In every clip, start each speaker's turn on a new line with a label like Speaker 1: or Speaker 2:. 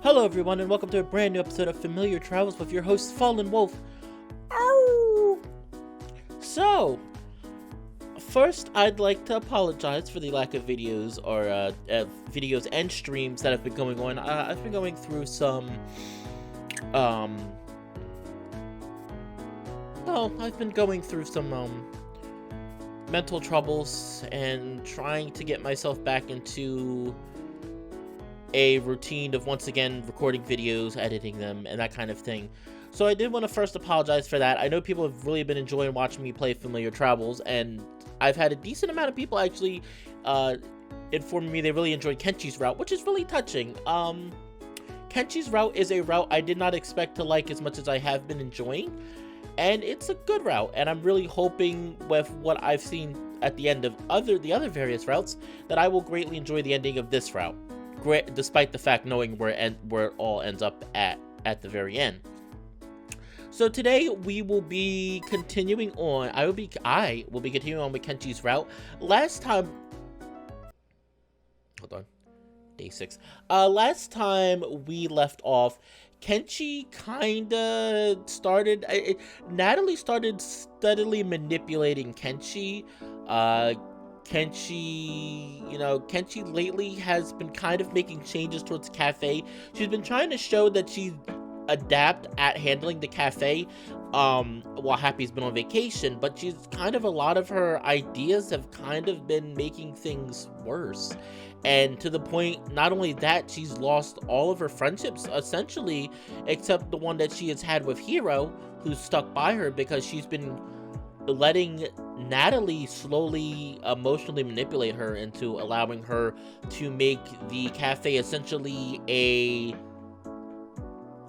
Speaker 1: Hello everyone and welcome to a brand new episode of Familiar Travels with your host Fallenwolf. Ow! So, first I'd like to apologize for the lack of videos or videos and streams that have been going on. I've been going through some mental troubles and trying to get myself back into a routine of once again recording videos, editing them, and that kind of thing. So I did want to first apologize for that. I know people have really been enjoying watching me play Familiar Travels, and I've had a decent amount of people actually informing me they really enjoyed Kenshi's route, which is really touching. Kenshi's route is a route I did not expect to like as much as I have been enjoying, and it's a good route, and I'm really hoping with what I've seen at the end of the other various routes that I will greatly enjoy the ending of this route. Despite the fact knowing where it all ends up at the very end. So today we will be continuing on. I will be continuing on with Kenshi's route. Last time, hold on, day 6. Last time we left off, Kenshi kinda started. Natalie started steadily manipulating Kenshi. Kenshi lately has been kind of making changes towards the cafe. She's been trying to show that she's adept at handling the cafe while Happy's been on vacation, but she's kind of, a lot of her ideas have kind of been making things worse. And to the point, not only that, she's lost all of her friendships, essentially, except the one that she has had with Hiro, who's stuck by her because she's been letting Natalie slowly emotionally manipulate her into allowing her to make the cafe essentially a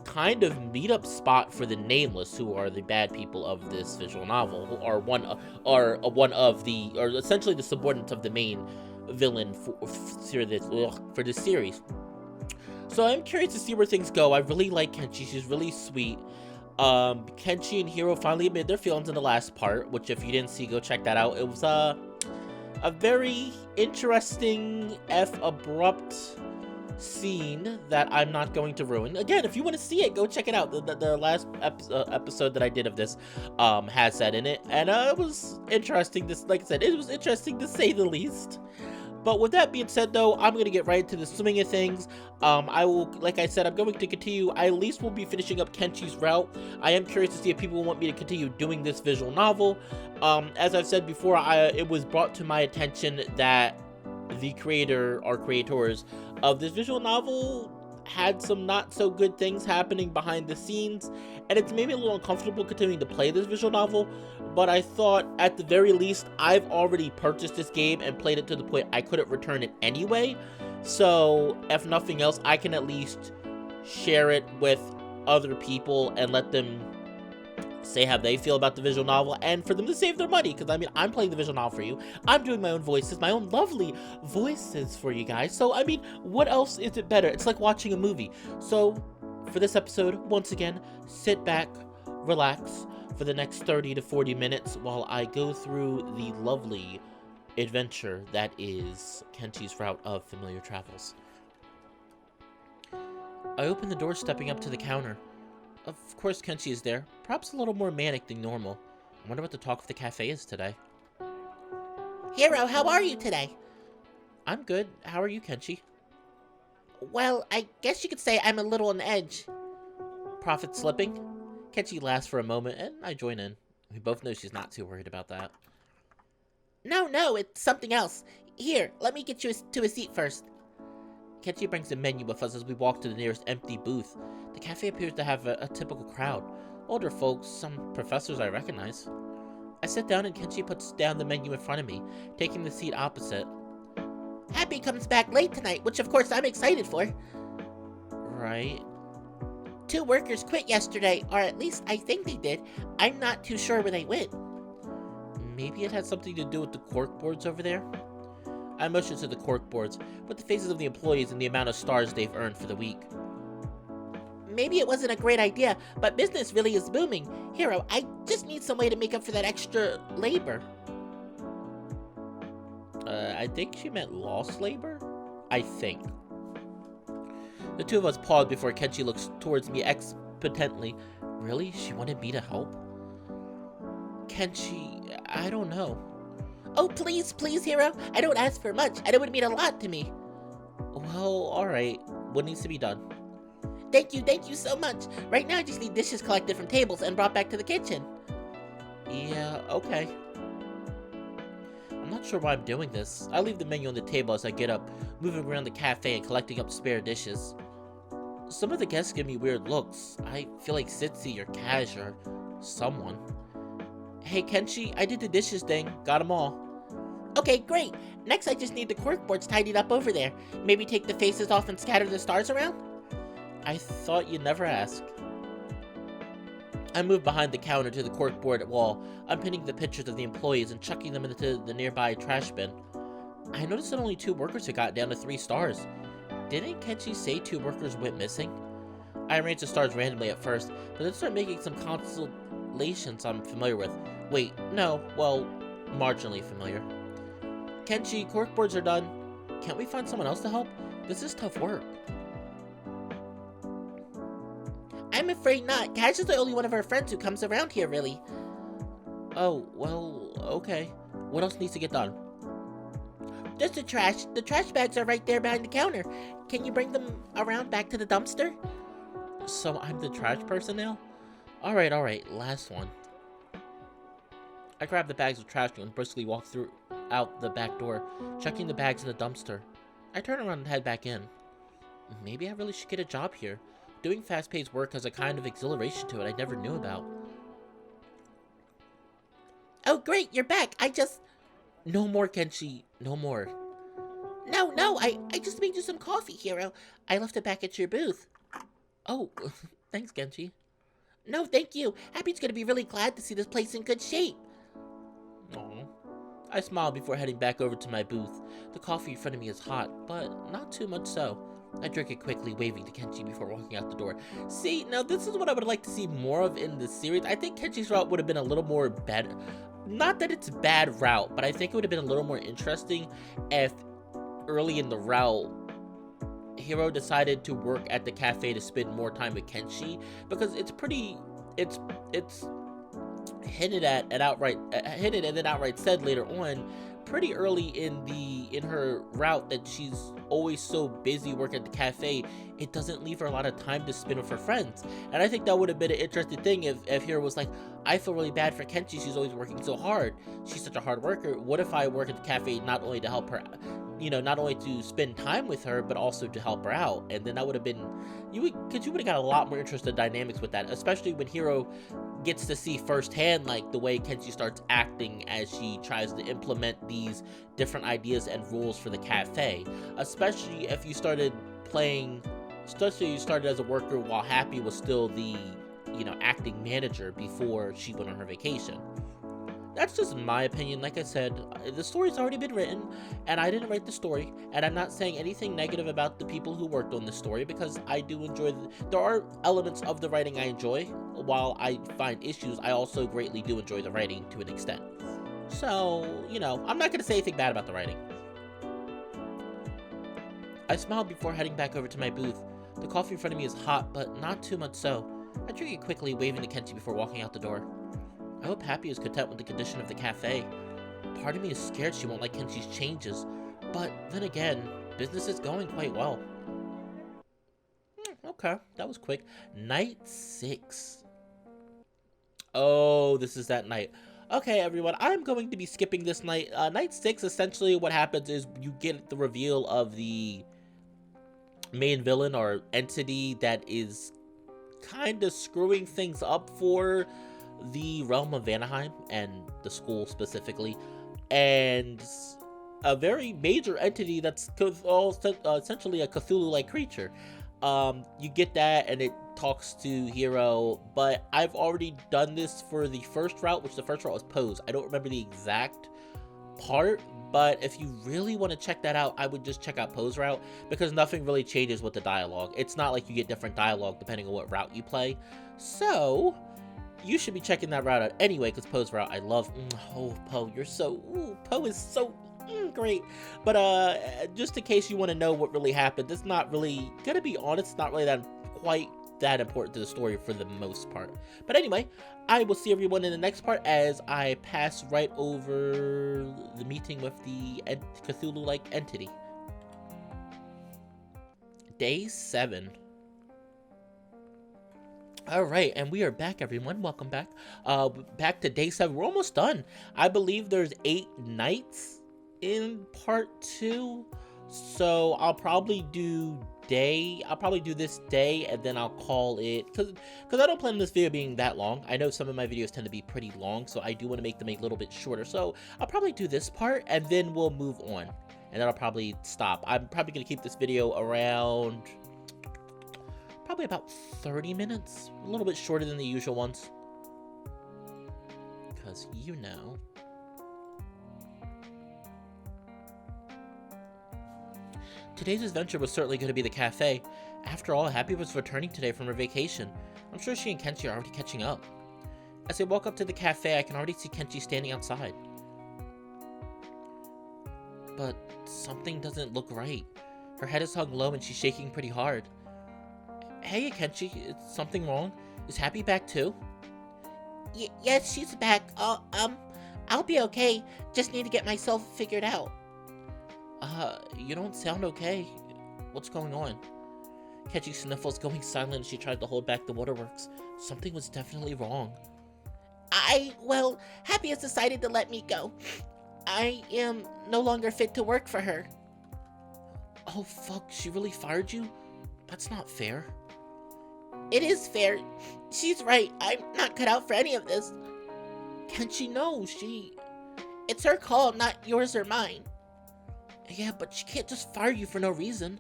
Speaker 1: kind of meetup spot for the Nameless, who are the bad people of this visual novel, who are essentially the subordinates of the main villain for this series. So I'm curious to see where things go. I really like Kenshi. She's really sweet. Kenshi and Hiro finally admitted their feelings in the last part, which if you didn't see, go check that out. It was a very interesting abrupt scene that I'm not going to ruin. Again, if you want to see it, go check it out. The last episode that I did of this has that in it, and it was interesting. Like I said, it was interesting to say the least. But with that being said, though, I'm going to get right into the swing of things. Like I said, I'm going to continue. I at least will be finishing up Kenshi's route. I am curious to see if people want me to continue doing this visual novel. As I've said before, it was brought to my attention that the creators of this visual novel had some not so good things happening behind the scenes, and it's made me a little uncomfortable continuing to play this visual novel. But I thought, at the very least, I've already purchased this game and played it to the point I couldn't return it anyway, so if nothing else, I can at least share it with other people and let them say how they feel about the visual novel, and for them to save their money, because I mean, I'm playing the visual novel for you. I'm doing my own voices, my own lovely voices for you guys. So I mean, what else is it better? It's like watching a movie. So for this episode, once again, sit back, relax for the next 30 to 40 minutes while I go through the lovely adventure that is Kenshi's route of Familiar Travels. I open the door, stepping up to the counter. Of course, Kenshi is there, perhaps a little more manic than normal. I wonder what the talk of the cafe is today.
Speaker 2: Hiro, how are you today?
Speaker 1: I'm good. How are you, Kenshi?
Speaker 2: Well, I guess you could say I'm a little on edge.
Speaker 1: Profit slipping? Kenshi laughs for a moment, and I join in. We both know she's not too worried about that.
Speaker 2: No, it's something else. Here, let me get you to a seat first.
Speaker 1: Kenshi brings a menu with us as we walk to the nearest empty booth. The cafe appears to have a typical crowd. Older folks, some professors I recognize. I sit down and Kenshi puts down the menu in front of me, taking the seat opposite.
Speaker 2: Happy comes back late tonight, which of course I'm excited for.
Speaker 1: Right.
Speaker 2: 2 workers quit yesterday, or at least I think they did. I'm not too sure where they went.
Speaker 1: Maybe it had something to do with the cork boards over there? I motion to the cork boards, with the faces of the employees and the amount of stars they've earned for the week.
Speaker 2: Maybe it wasn't a great idea, but business really is booming. Hiro, I just need some way to make up for that extra labor.
Speaker 1: I think she meant lost labor? I think. The two of us pause before Kenshi looks towards me expectantly. Really? She wanted me to help? Kenshi, I don't know.
Speaker 2: Oh, please, please, Hero. I don't ask for much, and it would mean a lot to me.
Speaker 1: Well, alright. What needs to be done?
Speaker 2: Thank you so much. Right now, I just need dishes collected from tables and brought back to the kitchen.
Speaker 1: Yeah, okay. I'm not sure why I'm doing this. I leave the menu on the table as I get up, moving around the cafe and collecting up spare dishes. Some of the guests give me weird looks. I feel like Sitsi or Cash or someone. Hey Kenshi, I did the dishes thing. Got them all.
Speaker 2: Okay, great. Next, I just need the corkboards tidied up over there. Maybe take the faces off and scatter the stars around?
Speaker 1: I thought you'd never ask. I move behind the counter to the corkboard wall, unpinning the pictures of the employees and chucking them into the nearby trash bin. I noticed that only 2 workers had got down to 3 stars. Didn't Kenshi say 2 workers went missing? I arranged the stars randomly at first, but then started making some constellations I'm familiar with. Wait, no, well, marginally familiar. Kenshi, corkboards are done. Can't we find someone else to help? This is tough work.
Speaker 2: I'm afraid not. Cash is the only one of our friends who comes around here, really.
Speaker 1: Oh, well, okay. What else needs to get done?
Speaker 2: Just the trash. The trash bags are right there behind the counter. Can you bring them around back to the dumpster?
Speaker 1: So I'm the trash person now? Alright, last one. I grab the bags of trash and briskly walk out the back door, checking the bags in the dumpster. I turn around and head back in. Maybe I really should get a job here. Doing fast-paced work has a kind of exhilaration to it I never knew about.
Speaker 2: Oh great, you're back.
Speaker 1: No more, Kenshi. No more.
Speaker 2: No, I just made you some coffee, Hero. I left it back at your booth.
Speaker 1: Oh, thanks, Kenshi.
Speaker 2: No, thank you. Happy's gonna be really glad to see this place in good shape.
Speaker 1: Aww. I smile before heading back over to my booth. The coffee in front of me is hot, but not too much so. I drink it quickly, waving to Kenshi before walking out the door. See, now this is what I would like to see more of in the series. I think Kenshi's route would have been a little more better. Not that it's a bad route, but I think it would have been a little more interesting if early in the route, Hiro decided to work at the cafe to spend more time with Kenshi, because it's hinted at and then outright said later on, pretty early in her route, that she's always so busy working at the cafe, it doesn't leave her a lot of time to spend with her friends. And I think that would have been an interesting thing if Hiro was like, I feel really bad for Kenshi, she's always working so hard, she's such a hard worker. What if I work at the cafe not only to help her, not only to spend time with her, but also to help her out? And then that would have been, you would have got a lot more interesting dynamics with that, especially when Hiro gets to see firsthand like the way Kenshi starts acting as she tries to implement these different ideas and rules for the cafe. Especially if you started as a worker while Happy was still the acting manager before she went on her vacation. That's just my opinion. Like I said, the story's already been written, and I didn't write the story, and I'm not saying anything negative about the people who worked on the story, because I do enjoy there are elements of the writing I enjoy. While I find issues, I also greatly do enjoy the writing to an extent. So, I'm not going to say anything bad about the writing. I smile before heading back over to my booth. The coffee in front of me is hot, but not too much so. I drink it quickly, waving to Kenshi before walking out the door. I hope Happy is content with the condition of the cafe. Part of me is scared she won't like Kenshi's changes, but then again, business is going quite well. Okay, that was quick. Night 6. Oh, this is that night. Okay, everyone, I'm going to be skipping this night. Night 6, essentially what happens is you get the reveal of the main villain or entity that is kind of screwing things up for the realm of Vanaheim and the school specifically, and a very major entity that's essentially a Cthulhu-like creature. You get that, and it talks to Hiro, but I've already done this for the first route, which the first route was Pose. I don't remember the exact part, but if you really want to check that out, I would just check out Pose route, because nothing really changes with the dialogue. It's not like you get different dialogue depending on what route you play, so you should be checking that route out anyway, because Poe's route I love. Oh, Poe, you're so... Ooh, Poe is so... Great. But just in case you want to know what really happened, it's not really, gonna be honest, it's not really that quite that important to the story for the most part. But anyway, I will see everyone in the next part as I pass right over the meeting with the Cthulhu-like entity. Day 7. Alright, and we are back, everyone. Welcome back. Back to day 7. We're almost done. I believe there's 8 nights in part 2. So I'll probably do this day, and then I'll call it, because I don't plan this video being that long. I know some of my videos tend to be pretty long, so I do want to make them a little bit shorter. So I'll probably do this part, and then we'll move on. And then I'll probably stop. I'm probably going to keep this video around probably about 30 minutes, a little bit shorter than the usual ones, because you know. Today's adventure was certainly going to be the cafe. After all, Happy was returning today from her vacation. I'm sure she and Kenshi are already catching up. As I walk up to the cafe, I can already see Kenshi standing outside. But something doesn't look right. Her head is hung low and she's shaking pretty hard. Hey, Kenshi, is something wrong? Is Happy back too?
Speaker 2: Yes, she's back. I'll be okay. Just need to get myself figured out.
Speaker 1: You don't sound okay. What's going on? Kenshi sniffles, going silent, and she tried to hold back the waterworks. Something was definitely wrong.
Speaker 2: Well, Happy has decided to let me go. I am no longer fit to work for her.
Speaker 1: Oh, fuck, she really fired you? That's not fair.
Speaker 2: It is fair. She's right. I'm not cut out for any of this.
Speaker 1: Kenshi, no,
Speaker 2: It's her call, not yours or mine.
Speaker 1: Yeah, but she can't just fire you for no reason.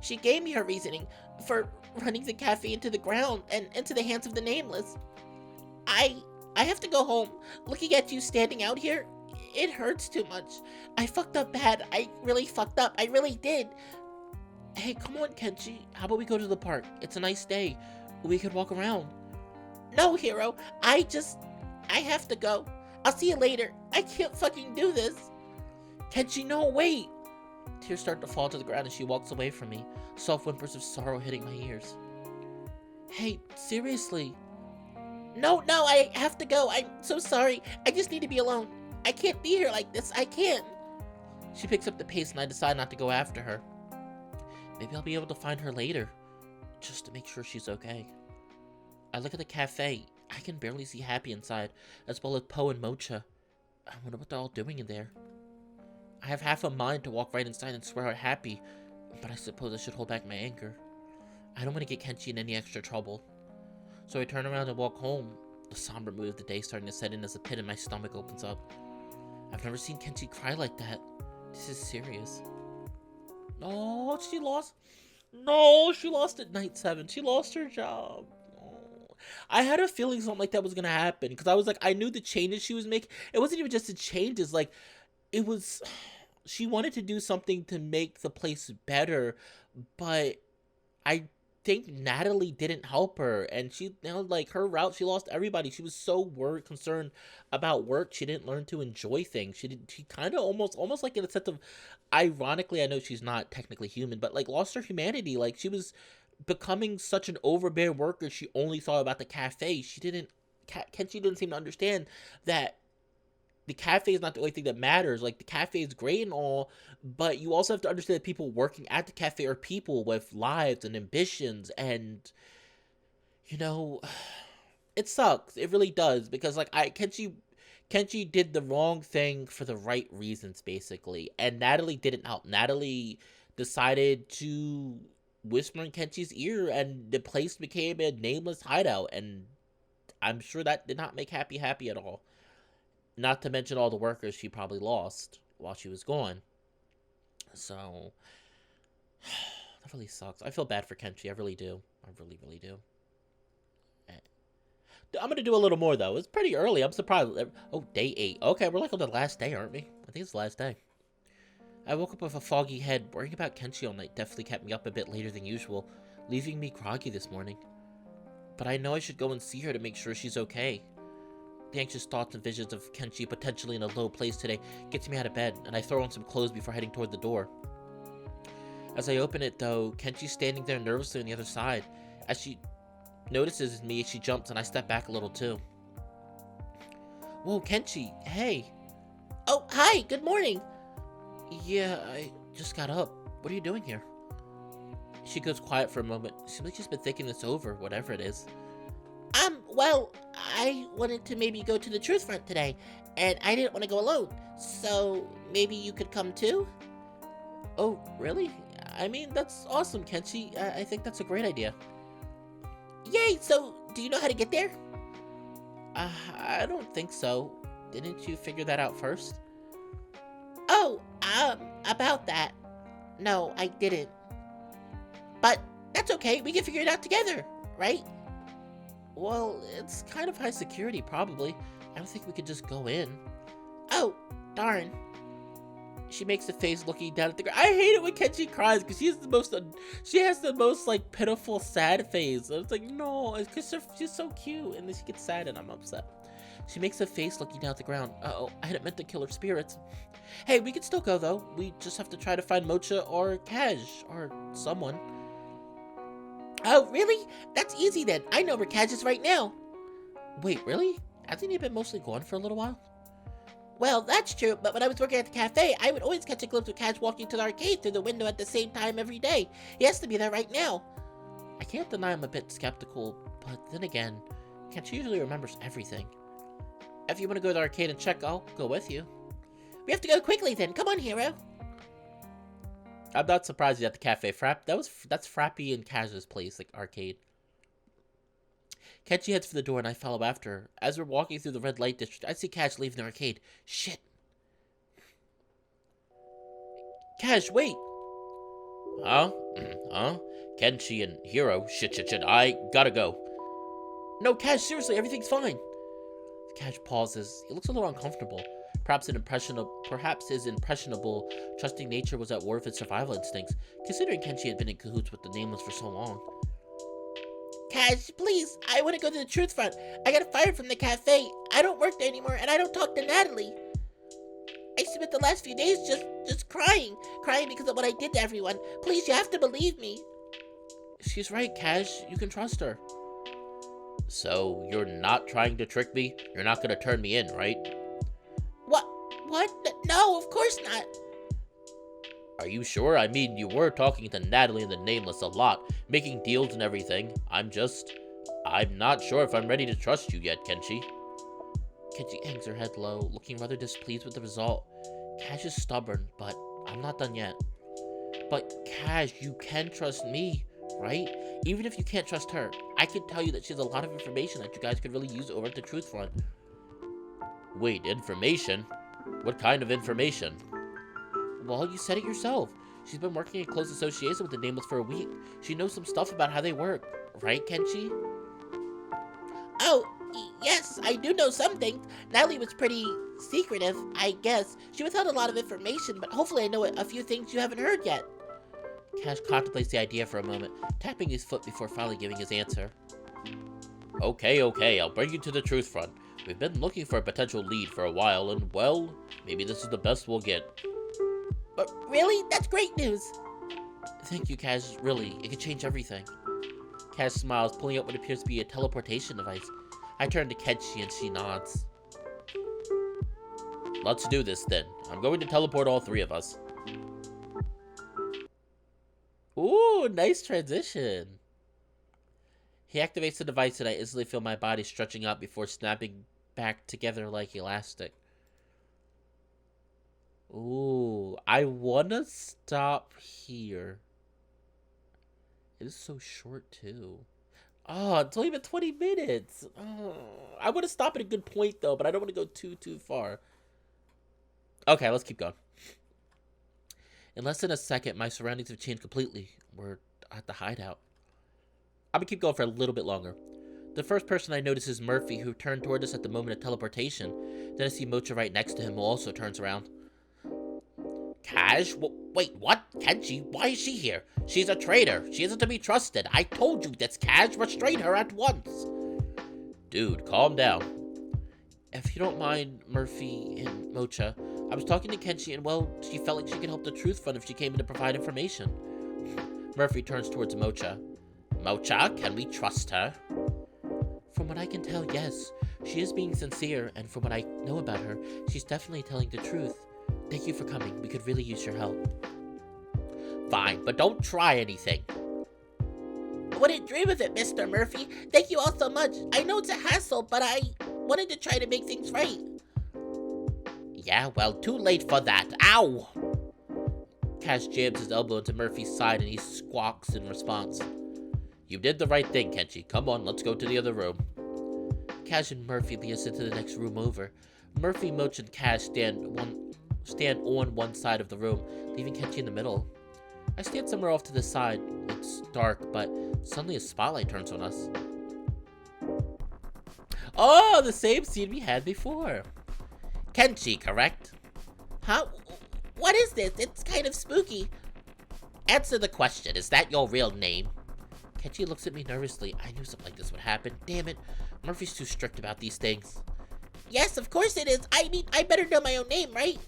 Speaker 2: She gave me her reasoning for running the cafe into the ground and into the hands of the Nameless. I have to go home. Looking at you standing out here, it hurts too much. I fucked up bad. I really fucked up. I really did.
Speaker 1: Hey, come on, Kenshi. How about we go to the park? It's a nice day. We could walk around.
Speaker 2: No, Hero. I have to go. I'll see you later. I can't fucking do this.
Speaker 1: Kenshi, no, wait! Tears start to fall to the ground as she walks away from me, soft whimpers of sorrow hitting my ears. Hey, seriously?
Speaker 2: No, I have to go. I'm so sorry. I just need to be alone. I can't be here like this. I can't.
Speaker 1: She picks up the pace and I decide not to go after her. Maybe I'll be able to find her later, just to make sure she's okay. I look at the cafe. I can barely see Happy inside, as well as Poe and Mocha. I wonder what they're all doing in there. I have half a mind to walk right inside and swear out Happy, but I suppose I should hold back my anger. I don't want to get Kenshi in any extra trouble. So I turn around and walk home, the somber mood of the day starting to set in as a pit in my stomach opens up. I've never seen Kenshi cry like that. This is serious. Oh, she lost. No, she lost at night 7. She lost her job. Oh. I had a feeling something like that was going to happen, because I was like, I knew the changes she was making. It wasn't even just the changes, like, it was, she wanted to do something to make the place better, but I think Natalie didn't help her, and she, like, her route, she lost everybody. She was so concerned about work, she didn't learn to enjoy things. She kind of almost like in a sense of, ironically, I know she's not technically human, but, like, lost her humanity. Like, she was becoming such an overbearing worker, she only thought about the cafe. Kenshi didn't seem to understand that the cafe is not the only thing that matters. Like, the cafe is great and all, but you also have to understand that people working at the cafe are people with lives and ambitions, and, you know, it sucks. It really does, because, like, Kenshi did the wrong thing for the right reasons, basically, and Natalie didn't help. Natalie decided to whisper in Kenshi's ear, and the place became a nameless hideout, and I'm sure that did not make Happy happy at all. Not to mention all the workers she probably lost while she was gone. So, that really sucks. I feel bad for Kenshi. I really do. I really, really do. I'm going to do a little more, though. It's pretty early. I'm surprised. Oh, day 8. Okay, we're like on the last day, aren't we? I think it's the last day. I woke up with a foggy head. Worrying about Kenshi all night definitely kept me up a bit later than usual, leaving me groggy this morning. But I know I should go and see her to make sure she's okay. The anxious thoughts and visions of Kenshi potentially in a low place today gets me out of bed, and I throw on some clothes before heading toward the door. As I open it, though, Kenshi's standing there nervously on the other side. As she notices me, she jumps, and I step back a little too. Whoa, Kenshi, hey.
Speaker 2: Oh, hi, good morning.
Speaker 1: Yeah, I just got up. What are you doing here? She goes quiet for a moment. Seems like she's been thinking this over, whatever it is.
Speaker 2: Well, I wanted to maybe go to the Truth Front today, and I didn't want to go alone, so maybe you could come too?
Speaker 1: Oh, really? I mean, that's awesome, Kenshi. I think that's a great idea.
Speaker 2: Yay, so do you know how to get there?
Speaker 1: I don't think so. Didn't you figure that out first?
Speaker 2: Oh, about that. No, I didn't. But that's okay, we can figure it out together, right?
Speaker 1: Well, it's kind of high security, probably. I don't think we could just go in.
Speaker 2: Oh, darn.
Speaker 1: She makes a face looking down at the ground. I hate it when Kenshi cries because she has the most like pitiful sad face. I was like, no, it's because she's so cute, and then she gets sad and I'm upset. She makes a face looking down at the ground. Uh-oh, I hadn't meant to kill her spirits. Hey, we can still go though. We just have to try to find Mocha or Kaj or someone.
Speaker 2: Oh, really? That's easy then. I know where Kaj is right now.
Speaker 1: Wait, really? Hasn't he been mostly gone for a little while?
Speaker 2: Well, that's true, but when I was working at the cafe, I would always catch a glimpse of Kaj walking to the arcade through the window at the same time every day. He has to be there right now.
Speaker 1: I can't deny I'm a bit skeptical, but then again, Kenshi usually remembers everything. If you want to go to the arcade and check, I'll go with you.
Speaker 2: We have to go quickly then. Come on, hero.
Speaker 1: I'm not surprised you're at the cafe. That's Frappy and Kaz's place, like arcade. Kenshi heads for the door and I follow after her. As we're walking through the red light district, I see Kaz leaving the arcade. Shit. Kaz, wait.
Speaker 3: Huh? Kenshi and Hero. Shit. I gotta go.
Speaker 1: No, Kaz, seriously, everything's fine. Kaz pauses. He looks a little uncomfortable. Perhaps his impressionable, trusting nature was at war with his survival instincts, considering Kenshi had been in cahoots with the Nameless for so long.
Speaker 2: Kaj, please, I want to go to the Truth Front. I got fired from the cafe. I don't work there anymore, and I don't talk to Natalie. I spent the last few days just crying because of what I did to everyone. Please, you have to believe me.
Speaker 1: She's right, Kaj. You can trust her.
Speaker 3: So, you're not trying to trick me? You're not gonna turn me in, right?
Speaker 2: What? No, of course not.
Speaker 3: Are you sure? I mean, you were talking to Natalie and the Nameless a lot, making deals and everything. I'm not sure if I'm ready to trust you yet, Kenshi.
Speaker 1: Kenshi hangs her head low, looking rather displeased with the result. Kaj is stubborn, but I'm not done yet. But Kaj, you can trust me, right? Even if you can't trust her, I can tell you that she has a lot of information that you guys could really use over at the Truth Front.
Speaker 3: Wait, information? What kind of information?
Speaker 1: Well, you said it yourself. She's been working in close association with the Nameless for a week. She knows some stuff about how they work. Right, Kenshi?
Speaker 2: Oh, yes, I do know some things. Natalie was pretty secretive, I guess. She withheld a lot of information, but hopefully I know a few things you haven't heard yet.
Speaker 1: Cash contemplates the idea for a moment, tapping his foot before finally giving his answer.
Speaker 3: Okay, I'll bring you to the Truth Front. We've been looking for a potential lead for a while, and, well, maybe this is the best we'll get.
Speaker 2: But really? That's great news.
Speaker 1: Thank you, Kaz. Really, it could change everything. Kaz smiles, pulling out what appears to be a teleportation device. I turn to Kenshi and she nods.
Speaker 3: Let's do this then. I'm going to teleport all three of us.
Speaker 1: Ooh, nice transition. He activates the device and I instantly feel my body stretching out before snapping back together like elastic. Ooh, I wanna stop here. It is so short too. Oh, it's only been 20 minutes. Oh, I want to stop at a good point though, but I don't want to go too far. Okay, let's keep going. In less than a second, my surroundings have changed completely. We're at the hideout. I'm gonna keep going for a little bit longer. The first person I notice is Murphy, who turned toward us at the moment of teleportation. Then I see Mocha right next to him, who also turns around.
Speaker 3: Kaj? Wait, what? Kenshi? Why is she here? She's a traitor. She isn't to be trusted. I told you this, Kaj. Restrain her at once. Dude, calm down.
Speaker 1: If you don't mind, Murphy and Mocha, I was talking to Kenshi and, well, she felt like she could help the Truth Fund if she came in to provide information. Murphy turns towards Mocha. Mocha, can we trust her? From what I can tell, yes. She is being sincere, and from what I know about her, she's definitely telling the truth. Thank you for coming. We could really use your help. Fine, but don't try anything.
Speaker 2: Wouldn't dream of it, Mr. Murphy. Thank you all so much. I know it's a hassle, but I wanted to try to make things right.
Speaker 1: Yeah, well, too late for that. Ow! Cash jams his elbow into Murphy's side and he squawks in response. You did the right thing, Kenshi. Come on, let's go to the other room. Cash and Murphy lead us into the next room over. Murphy, Moch, and Cash stand on one side of the room, leaving Kenshi in the middle. I stand somewhere off to the side. It's dark, but suddenly a spotlight turns on us. Oh, the same scene we had before. Kenshi, correct?
Speaker 2: Huh? What is this? It's kind of spooky.
Speaker 1: Answer the question. Is that your real name? Kenshi looks at me nervously. I knew something like this would happen. Damn it. Murphy's too strict about these things.
Speaker 2: Yes, of course it is. I mean, I better know my own name, right?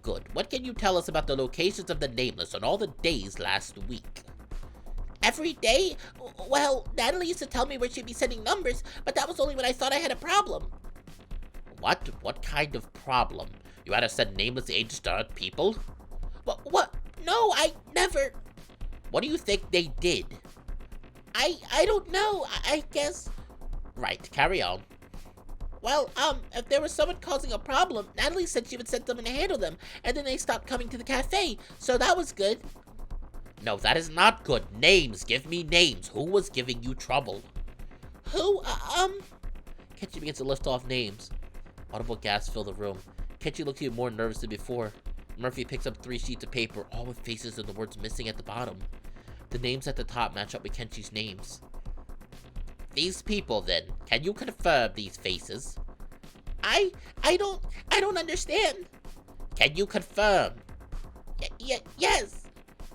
Speaker 1: Good. What can you tell us about the locations of the Nameless on all the days last week?
Speaker 2: Every day? Well, Natalie used to tell me where she'd be sending numbers, but that was only when I thought I had a problem.
Speaker 1: What? What kind of problem? You had to send nameless agents to hurt people?
Speaker 2: What? No, I never.
Speaker 1: What do you think they did?
Speaker 2: I don't know. I guess.
Speaker 1: Right, carry on.
Speaker 2: Well, if there was someone causing a problem, Natalie said she would send someone to handle them, and then they stopped coming to the cafe, so that was good.
Speaker 1: No, that is not good. Names. Give me names. Who was giving you trouble?
Speaker 2: Who?
Speaker 1: Kenshi begins to list off names. Audible gasps fill the room. Kenshi looks even more nervous than before. Murphy picks up 3 sheets of paper, all with faces and the words missing at the bottom. The names at the top match up with Kenshi's names. These people, then. Can you confirm these faces?
Speaker 2: I don't understand.
Speaker 1: Can you confirm?
Speaker 2: Yes.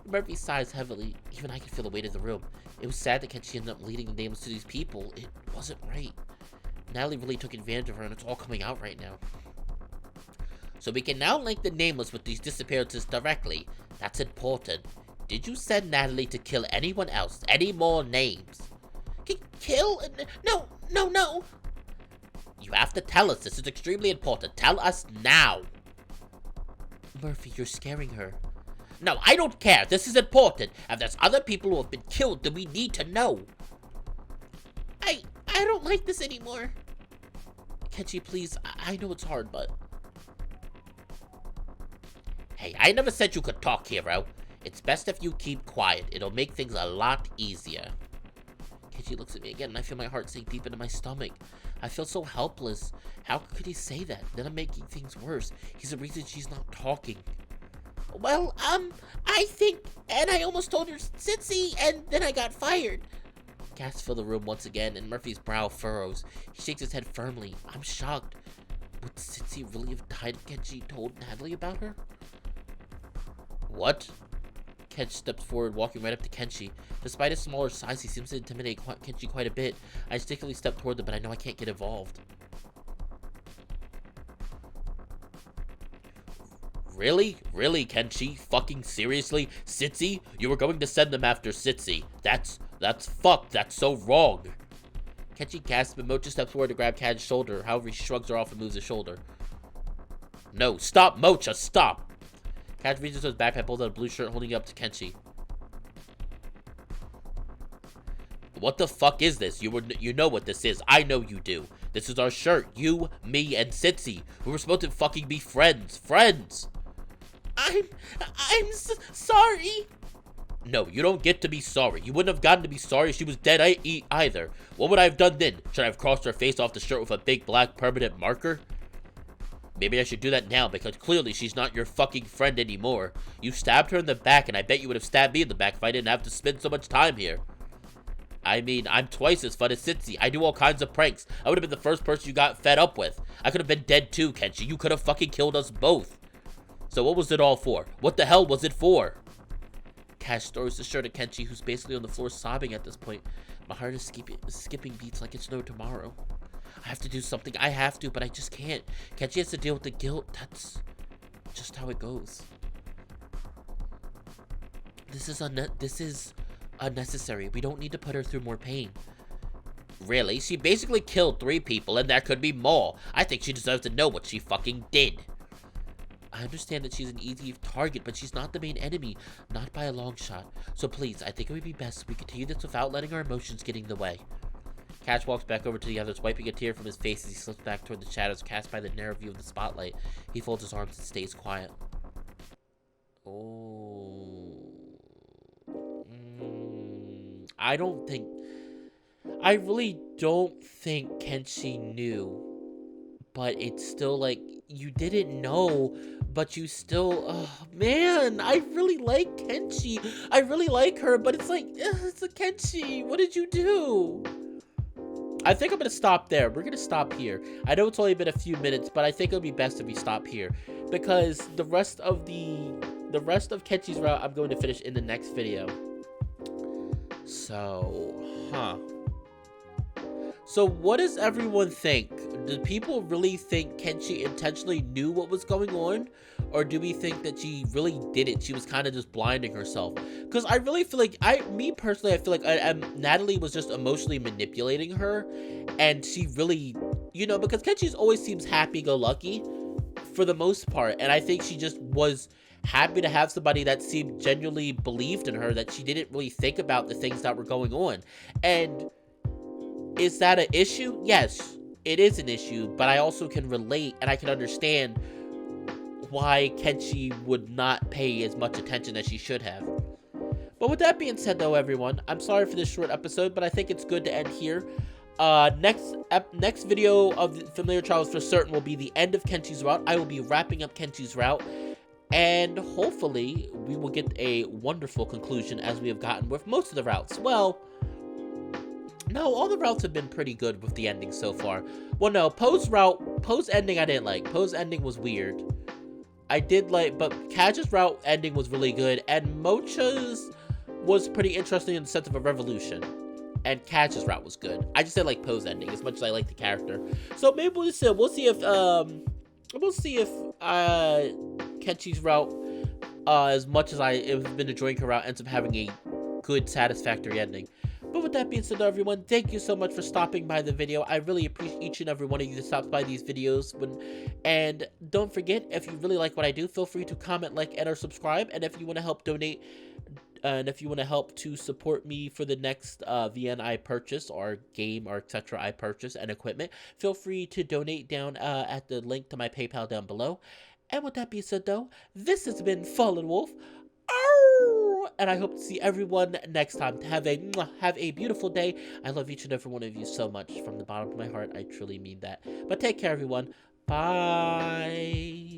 Speaker 1: Murphy sighs heavily. Even I could feel the weight of the room. It was sad that Kenshi ended up leading the names to these people. It wasn't right. Natalie really took advantage of her, and it's all coming out right now. So we can now link the Nameless with these disappearances directly. That's important. Did you send Natalie to kill anyone else? Any more names?
Speaker 2: Kill? No.
Speaker 1: You have to tell us. This is extremely important. Tell us now.
Speaker 2: Murphy, you're scaring her.
Speaker 1: No, I don't care. This is important. If there's other people who have been killed, then we need to know.
Speaker 2: I don't like this anymore.
Speaker 1: Kenshi, please. I know it's hard, but... Hey, I never said you could talk, hero. It's best if you keep quiet. It'll make things a lot easier. Kenshi looks at me again, and I feel my heart sink deep into my stomach. I feel so helpless. How could he say that? Then I'm making things worse. He's the reason she's not talking.
Speaker 2: Well, I think, and I almost told her Sitsi, and then I got fired.
Speaker 1: Gasps fill the room once again, and Murphy's brow furrows. He shakes his head firmly. I'm shocked. Would Sitsi really have died if Kenshi told Natalie about her? What? Kenshi steps forward, walking right up to Kenshi. Despite his smaller size, he seems to intimidate Kenshi quite a bit. I instinctively step toward them, but I know I can't get involved. Really? Really, Kenshi? Fucking seriously? Sitsi? You were going to send them after Sitsi. That's fucked. That's so wrong. Kenshi gasps, but Mocha steps forward to grab Kad's shoulder. However, he shrugs her off and moves his shoulder. No, stop, Mocha, stop! Kad reaches his backpack, pulls out a blue shirt, holding it up to Kenshi. What the fuck is this? You know what this is. I know you do. This is our shirt. You, me, and Sitsi. We were supposed to fucking be friends. Friends!
Speaker 2: I'm sorry.
Speaker 1: No, you don't get to be sorry. You wouldn't have gotten to be sorry if she was dead either. What would I have done then? Should I have crossed her face off the shirt with a big black permanent marker? Maybe I should do that now, because clearly she's not your fucking friend anymore. You stabbed her in the back, and I bet you would have stabbed me in the back if I didn't have to spend so much time here. I mean, I'm twice as fun as Sitsi. I do all kinds of pranks. I would have been the first person you got fed up with. I could have been dead too, Kenshi. You could have fucking killed us both. So what was it all for? What the hell was it for? Cash throws the shirt at Kenshi, who's basically on the floor sobbing at this point. My heart is skipping beats like it's no tomorrow. I have to do something. I have to, but I just can't. Kenshi has to deal with the guilt. That's just how it goes. This is unnecessary. We don't need to put her through more pain. Really? She basically killed 3 people, and there could be more. I think she deserves to know what she fucking did. I understand that she's an easy target, but she's not the main enemy. Not by a long shot. So please, I think it would be best if we continue this without letting our emotions get in the way. Catch walks back over to the others, wiping a tear from his face as he slips back toward the shadows cast by the narrow view of the spotlight. He folds his arms and stays quiet. Oh... I really don't think Kenshi knew. But it's still like, you didn't know, but you still, oh man, I really like Kenshi. I really like her, but it's like, it's a Kenshi. What did you do? I think I'm going to stop there. We're going to stop here. I know it's only been a few minutes, but I think it'll be best if we stop here. Because the rest of Kenshi's route, I'm going to finish in the next video. So, So what does everyone think? Do people really think Kenshi intentionally knew what was going on? Or do we think that she really didn't? She was kind of just blinding herself. Because I really feel like, me personally, I feel like Natalie was just emotionally manipulating her. And she really, because Kenshi always seems happy-go-lucky for the most part. And I think she just was happy to have somebody that seemed genuinely believed in her, that she didn't really think about the things that were going on. And is that an issue? Yes, it is an issue, but I also can relate and I can understand why Kenshi would not pay as much attention as she should have. But with that being said, though, everyone, I'm sorry for this short episode, but I think it's good to end here. Next video of Familiar Travels for certain will be the end of Kenshi's route. I will be wrapping up Kenshi's route, and hopefully we will get a wonderful conclusion as we have gotten with most of the routes. Well, no, all the routes have been pretty good with the ending so far. Well, no, Poe's ending I didn't like. Poe's ending was weird. I did like, but Kaj's route ending was really good, and Mocha's was pretty interesting in the sense of a revolution. And Kaj's route was good. I just didn't like Poe's ending as much as I like the character. So maybe we'll see if Kenshi's route, as much as I have been enjoying her route, ends up having a good, satisfactory ending. But with that being said, everyone, thank you so much for stopping by the video. I really appreciate each and every one of you that stops by these videos. And don't forget, if you really like what I do, feel free to comment, like, and or subscribe. And if you want to help donate, and if you want to help to support me for the next VN I purchase, or game, or etc. I purchase, and equipment, feel free to donate down at the link to my PayPal down below. And with that being said, though, this has been Fallenwolf. And I hope to see everyone next time. Have a beautiful day. I love each and every one of you so much from the bottom of my heart. I truly mean that. But take care, everyone. Bye.